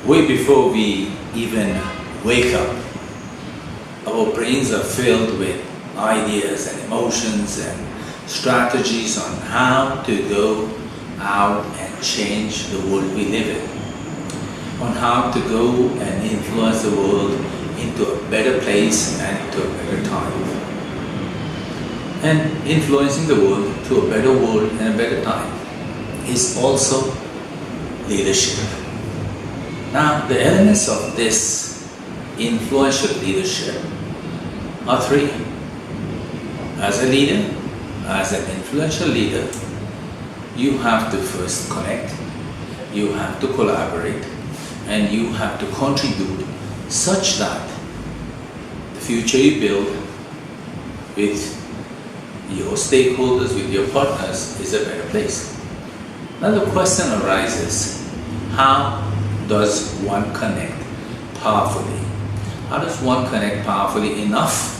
way before we even wake up. Our brains are filled with ideas and emotions and strategies on how to go out and change the world we live in, on how to go and influence the world into a better place and into a better time. And influencing the world to a better world and a better time is also leadership. Now, the elements of this influential leadership are three. As a leader, as an influential leader, you have to first connect, you have to collaborate, and you have to contribute such that the future you build with your stakeholders, with your partners, is a better place. Now the question arises, how does one connect powerfully? How does one connect powerfully enough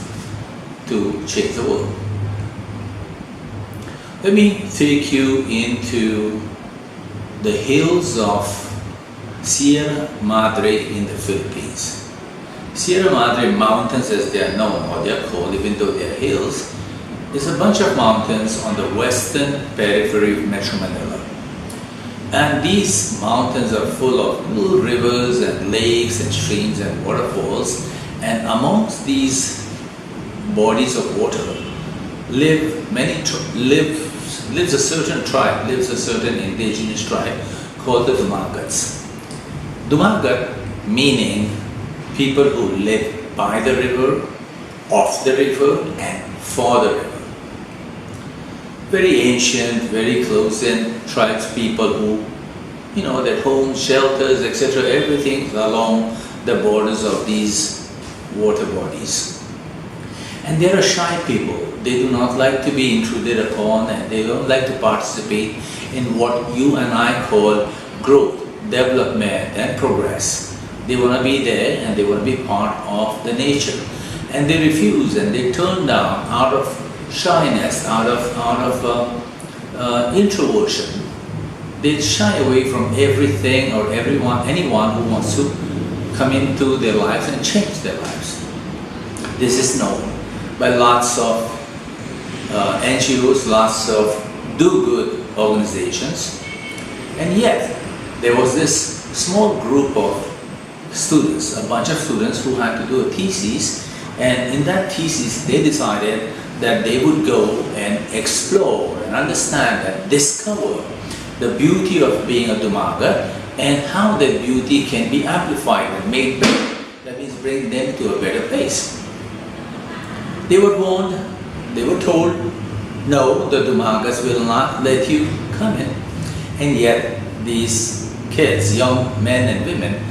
to change the world? Let me take you into the hills of Sierra Madre in the Philippines. Sierra Madre Mountains, as they are known, or they are called, even though they are hills, is a bunch of mountains on the western periphery of Metro Manila. And these mountains are full of little rivers and lakes and streams and waterfalls, and amongst these bodies of water lives a certain tribe, lives a certain indigenous tribe called the Dumagats. Dumagat meaning people who live by the river, off the river, and for the river. Very ancient, very close-in tribes, people who, their homes, shelters, etc., everything along the borders of these water bodies. And they are shy people. They do not like to be intruded upon, and they don't like to participate in what you and I call growth, development, and progress. They want to be there and they want to be part of the nature. And they refuse and they turn down out of shyness, out of introversion. They shy away from everything or anyone who wants to come into their lives and change their lives. This is known by lots of NGOs, lots of do-good organizations, and yet there was this small group of students, a bunch of students who had to do a thesis, and in that thesis they decided that they would go and explore and understand and discover the beauty of being a Dumagat and how that beauty can be amplified and made better. That means bring them to a better place. They were warned, they were told, no, the Dumagats will not let you come in. And yet these kids, young men and women,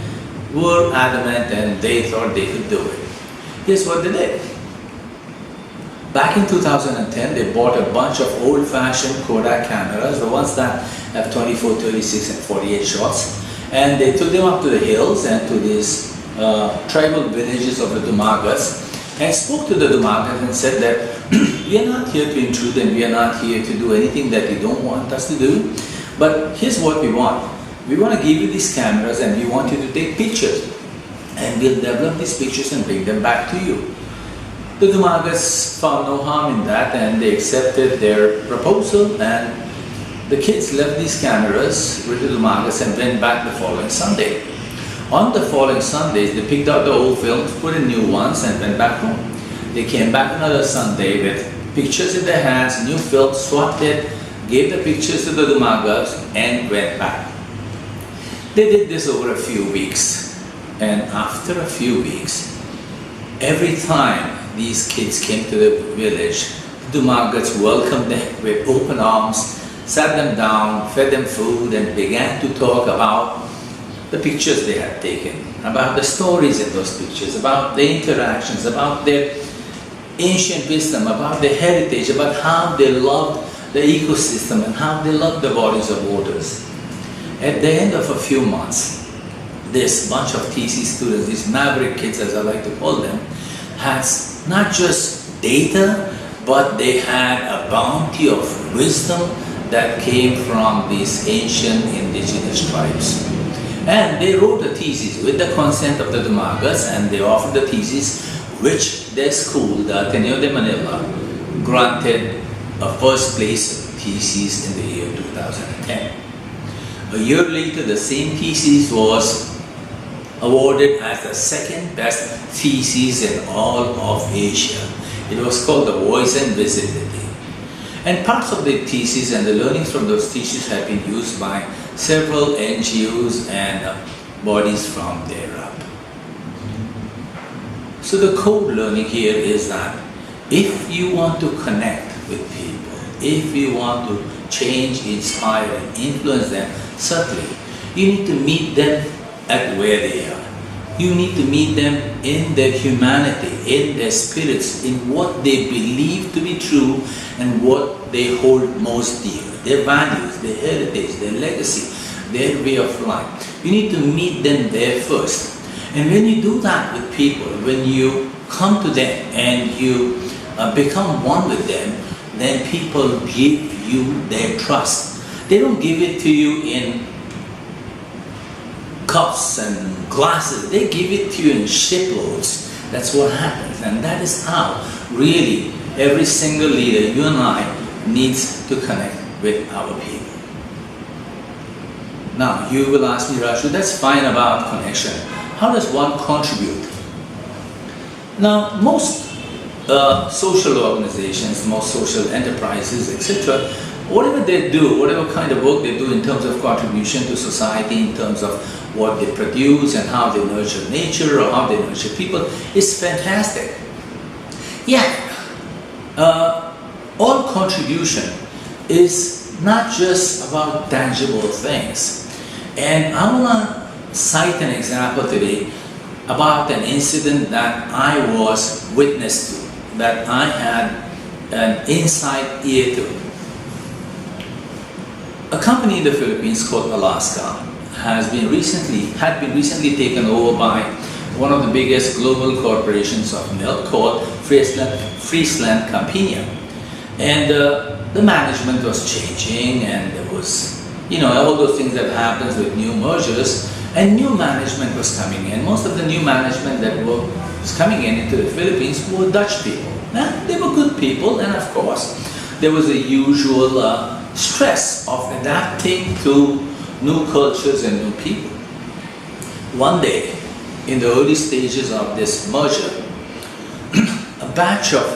were adamant and they thought they could do it. Here's what they did. Back in 2010, they bought a bunch of old-fashioned Kodak cameras, the ones that have 24, 36 and 48 shots, and they took them up to the hills and to these tribal villages of the Dumagats and spoke to the Dumagats and said that we are not here to intrude and we are not here to do anything that you don't want us to do, but here's what we want. We want to give you these cameras and we want you to take pictures, and we'll develop these pictures and bring them back to you. The Dumagats found no harm in that and they accepted their proposal, and the kids left these cameras with the Dumagats and went back the following Sunday. On the following Sundays, they picked out the old films, put in new ones and went back home. They came back another Sunday with pictures in their hands, new films, swapped it, gave the pictures to the Dumagats and went back. They did this over a few weeks, and after a few weeks, every time these kids came to the village, the Dumagats welcomed them with open arms, sat them down, fed them food, and began to talk about the pictures they had taken, about the stories in those pictures, about the interactions, about their ancient wisdom, about their heritage, about how they loved the ecosystem and how they loved the bodies of waters. At the end of a few months, this bunch of TC students, these maverick kids as I like to call them, had not just data, but they had a bounty of wisdom that came from these ancient indigenous tribes. And they wrote a thesis with the consent of the Dumagas, and they offered the thesis which their school, the Ateneo de Manila, granted a first place thesis in the year 2010. A year later, the same thesis was awarded as the second best thesis in all of Asia. It was called The Voice and Visibility. And parts of the thesis and the learnings from those theses have been used by several NGOs and bodies from there up. So the core learning here is that if you want to connect with people, if you want to change, inspire and influence them, certainly you need to meet them at where they are. You need to meet them in their humanity, in their spirits, in what they believe to be true and what they hold most dear, their values, their heritage, their legacy, their way of life. You need to meet them there first. And when you do that with people, when you come to them and you become one with them, then people give you their trust. They don't give it to you in cups and glasses, they give it to you in shiploads. That's what happens, and that is how really every single leader, you and I, needs to connect with our people. Now you will ask me, Raju, that's fine about connection. How does one contribute? Now most social organizations, most social enterprises, etc., whatever they do, whatever kind of work they do in terms of contribution to society, in terms of what they produce and how they nurture nature or how they nurture people, is fantastic. Yeah, all contribution is not just about tangible things. And I want to cite an example today about an incident that I was witness to, that I had an inside ear to. A company in the Philippines called Alaska had been recently taken over by one of the biggest global corporations of milk called Friesland Campina. And the management was changing, and there was, all those things that happens with new mergers, and new management was coming in. Most of the new management that was coming in into the Philippines were Dutch people. They were good people, and of course there was a usual stress of adapting to new cultures and new people. One day, in the early stages of this merger, a batch of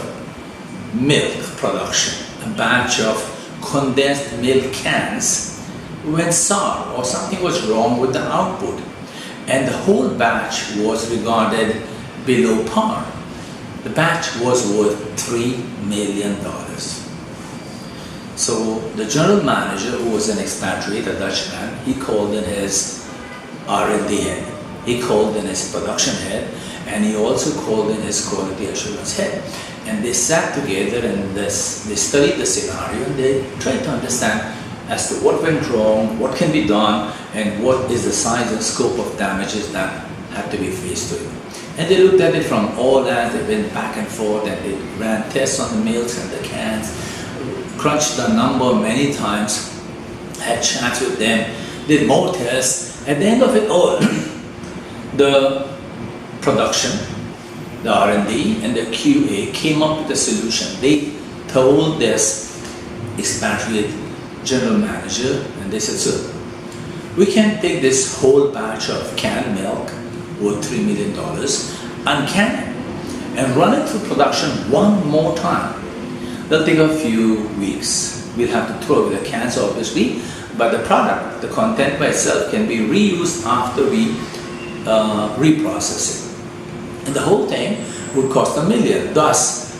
milk production, a batch of condensed milk cans went sour, or something was wrong with the output, and the whole batch was regarded below par. The batch was worth $3 million. So the general manager, who was an expatriate, a Dutchman, he called in his R&D head, he called in his production head, and he also called in his quality assurance head. And they sat together and they studied the scenario, and they tried to understand as to what went wrong, what can be done, and what is the size and scope of damages that had to be faced with. And they looked at it from all ends. They went back and forth, and they ran tests on the milks and the cans, crunched the number many times, had chats with them, did more tests. At the end of it all, the production, the R&D and the QA came up with a solution. They told this expatriate general manager, and they said, "Sir, we can take this whole batch of canned milk worth $3 million, uncan it, and run it through production one more time. That'll take a few weeks. We'll have to throw away the cans, obviously, but the product, the content by itself, can be reused after we reprocess it. And the whole thing would cost $1 million, thus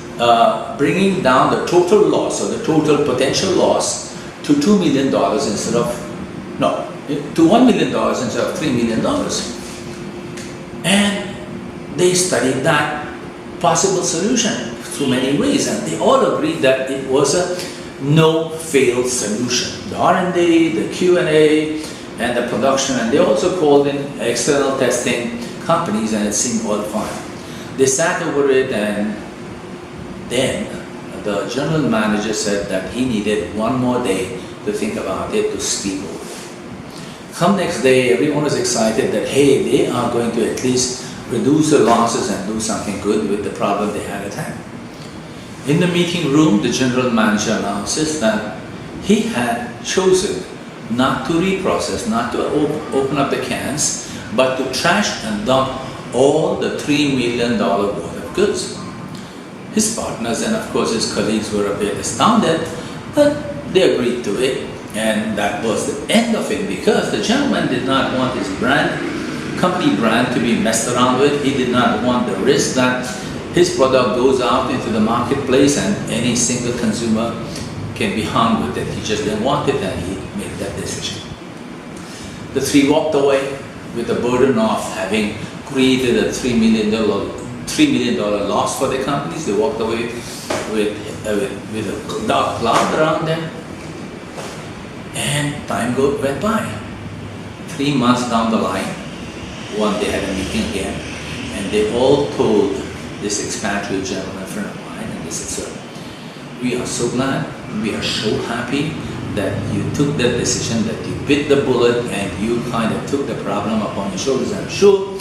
bringing down the total loss, or the total potential loss, to $2 million instead of, no, to $1 million instead of $3 million. And they studied that possible solution through many ways, and they all agreed that it was a no-fail solution. The R&D, the Q&A, and the production, and they also called in external testing companies, and it seemed all fine. They sat over it, and then the general manager said that he needed one more day to think about it, to sleep over it. Come next day, everyone was excited that, hey, they are going to at least reduce the losses and do something good with the problem they had at hand. In the meeting room, the general manager announces that he had chosen not to reprocess, not to open up the cans, but to trash and dump all the $3 million worth of goods. His partners and of course his colleagues were a bit astounded, but they agreed to it, and that was the end of it, because the gentleman did not want his company brand to be messed around with. He did not want the risk that his product goes out into the marketplace and any single consumer can be harmed with it. He just didn't want it, and he made that decision. The three walked away with the burden of having created a $3 million loss for the companies. They walked away with a dark cloud around them, and time went by. 3 months down the line, one day had a meeting again, and they all told this expatriate gentleman, friend of mine, and they said, sir, we are so glad, we are so happy that you took that decision, that you bit the bullet and you kind of took the problem upon your shoulders. I'm sure,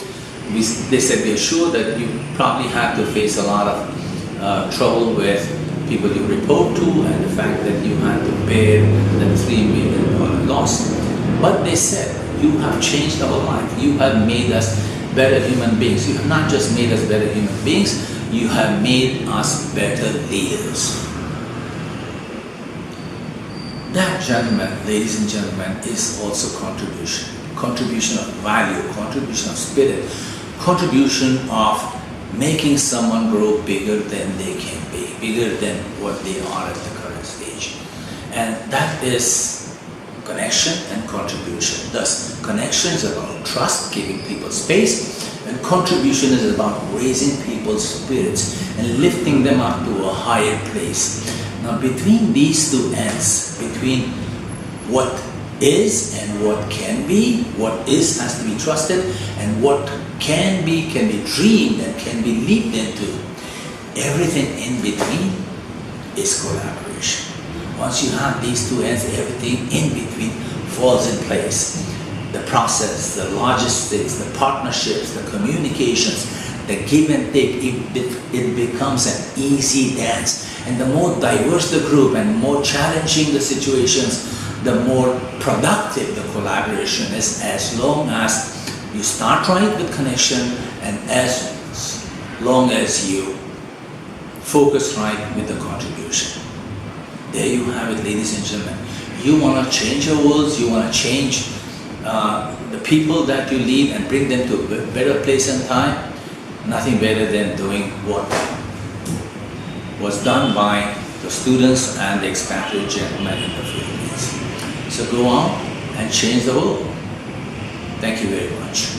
they said, we are sure that you probably had to face a lot of trouble with people you report to, and the fact that you had to bear the $3 million loss. But they said, you have changed our life. You have made us better human beings. You have not just made us better human beings, you have made us better leaders. That, gentlemen, ladies and gentlemen, is also contribution. Contribution of value, contribution of spirit, contribution of making someone grow bigger than they can be, bigger than what they are at the current stage. And that is connection and contribution. Thus, connection is about trust, giving people space, and contribution is about raising people's spirits and lifting them up to a higher place. Now, between these two ends, between what is and what can be, what is has to be trusted, and what can be dreamed and can be leaped into, everything in between is collaboration. Once you have these two ends, everything in between falls in place. The process, the logistics, the partnerships, the communications, the give and take, it becomes an easy dance. And the more diverse the group and more challenging the situations, the more productive the collaboration is, as long as you start right with connection and as long as you focus right with the contribution. There you have it, ladies and gentlemen. You want to change your worlds, you want to change the people that you lead and bring them to a better place and time. Nothing better than doing what was done by the students and the expatriate gentlemen in the Philippines. So go on and change the world. Thank you very much.